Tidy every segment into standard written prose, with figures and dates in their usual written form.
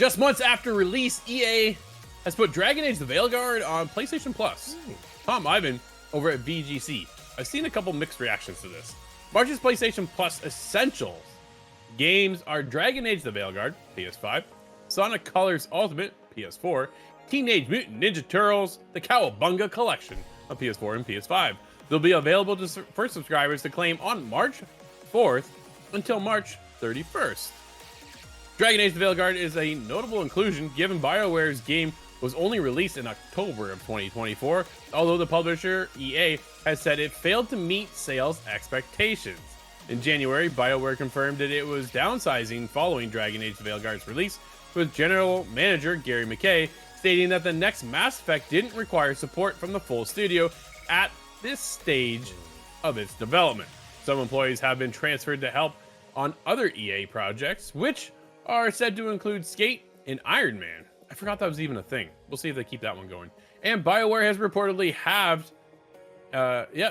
Just months after release, EA has put Dragon Age: The Veilguard on PlayStation Plus. Tom Ivan over at VGC. I've seen a couple mixed reactions to this. March's PlayStation Plus Essentials games are Dragon Age: The Veilguard, PS5, Sonic Colors Ultimate, PS4, Teenage Mutant Ninja Turtles, the Cowabunga Collection on PS4 and PS5. They'll be available for subscribers to claim on March 4th until March 31st. Dragon Age: The Veilguard is a notable inclusion given BioWare's game was only released in October of 2024, although the publisher, EA, has said it failed to meet sales expectations. In January, BioWare confirmed that it was downsizing following Dragon Age: The Veilguard's release, with General Manager Gary McKay stating that the next Mass Effect didn't require support from the full studio at this stage of its development. Some employees have been transferred to help on other EA projects, which are said to include Skate and Iron Man. I forgot that was even a thing. We'll see if they keep that one going. And BioWare has reportedly halved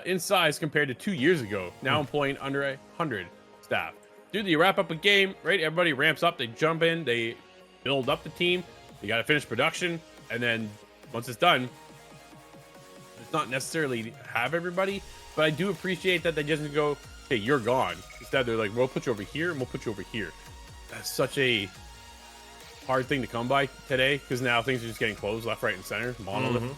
in size compared to 2 years ago, now employing under 100 staff. Dude, you wrap up a game, right? Everybody ramps up, they jump in, they build up the team, you got to finish production, and then once it's done, it's not necessarily have everybody, but I do appreciate that they just go, hey, you're gone. Instead, they're like, we'll put you over here, and we'll put you over here. That's such a hard thing to come by today, because now things are just getting closed left, right, and center. Monolith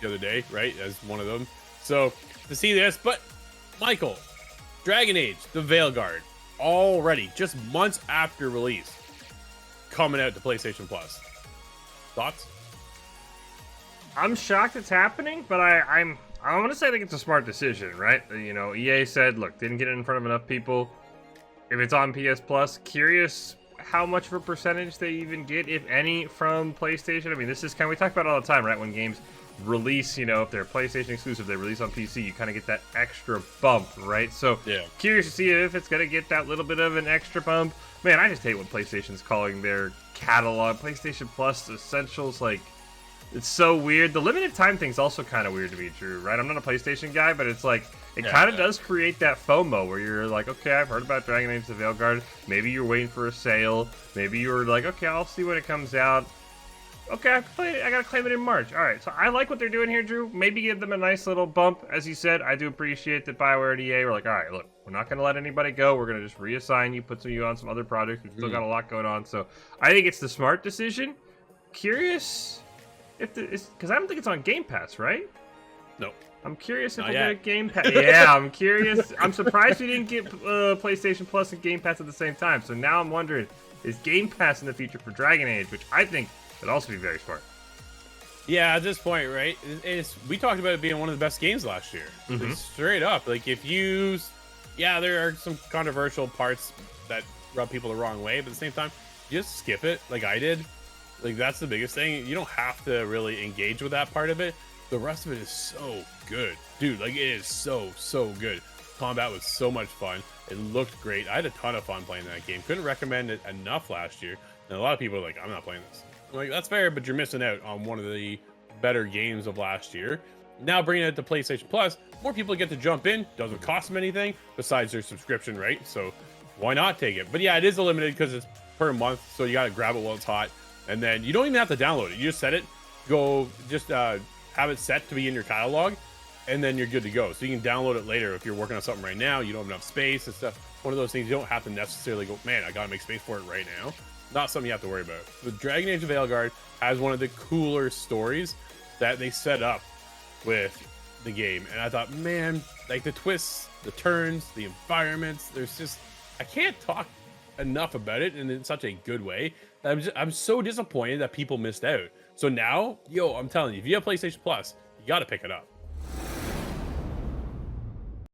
the other day, right, as one of them. So to see this, but Michael, Dragon Age: The Veilguard, already just months after release, coming out to PlayStation Plus. Thoughts? I'm shocked it's happening, but I'm gonna say I think it's a smart decision, right? You know, EA said, look, didn't get it in front of enough people. If it's on PS Plus, curious how much of a percentage they even get, if any, from PlayStation. I mean, this is kind of, we talk about it all the time, right? When games release, you know, if they're PlayStation exclusive, they release on PC, you kind of get that extra bump, right? So yeah, curious to see if it's going to get that little bit of an extra bump. Man, I just hate what PlayStation's calling their catalog PlayStation Plus Essentials. Like, it's so weird. The limited time thing's also kind of weird to be true, right? I'm not a PlayStation guy, but it's like, it kind of does create that FOMO where you're like, okay, I've heard about Dragon Age: The Veilguard. Maybe you're waiting for a sale. Maybe you're like, okay, I'll see when it comes out. Okay, I gotta claim it in March. All right, so I like what they're doing here, Drew. Maybe give them a nice little bump. As you said, I do appreciate that BioWare and EA were like, all right, look, we're not gonna let anybody go. We're gonna just reassign you, put you on some other projects. We've still got a lot going on. So I think it's the smart decision. Curious if because I don't think it's on Game Pass, right? No. I'm curious if we'll get a Game Pass. Yeah, I'm curious. I'm surprised we didn't get PlayStation Plus and Game Pass at the same time. So now I'm wondering, is Game Pass in the future for Dragon Age, which I think would also be very smart. Yeah, at this point, right? We talked about it being one of the best games last year. Straight up. Like, if you... Yeah, there are some controversial parts that rub people the wrong way, but at the same time, just skip it like I did. Like, that's the biggest thing. You don't have to really engage with that part of it. The rest of it is so good. Dude, like, it is so good. Combat was so much fun. It looked great. I had a ton of fun playing that game. Couldn't recommend it enough last year. And a lot of people are like, I'm not playing this. I'm like, that's fair, but you're missing out on one of the better games of last year. Now bringing it to PlayStation Plus, more people get to jump in. Doesn't cost them anything besides their subscription, right? So why not take it? But yeah, it is limited because it's per month. So you got to grab it while it's hot. And then you don't even have to download it. You just set it, go just have it set to be in your catalog, and then you're good to go. So you can download it later if you're working on something right now. You don't have enough space and stuff. One of those things you don't have to necessarily go, man, I gotta make space for it right now. Not something you have to worry about. But Dragon Age: The Veilguard has one of the cooler stories that they set up with the game, and I thought, man, like the twists, the turns, the environments. There's just, I can't talk enough about it, and in such a good way. I'm so disappointed that people missed out. So now, yo, I'm telling you, if you have PlayStation Plus, you got to pick it up.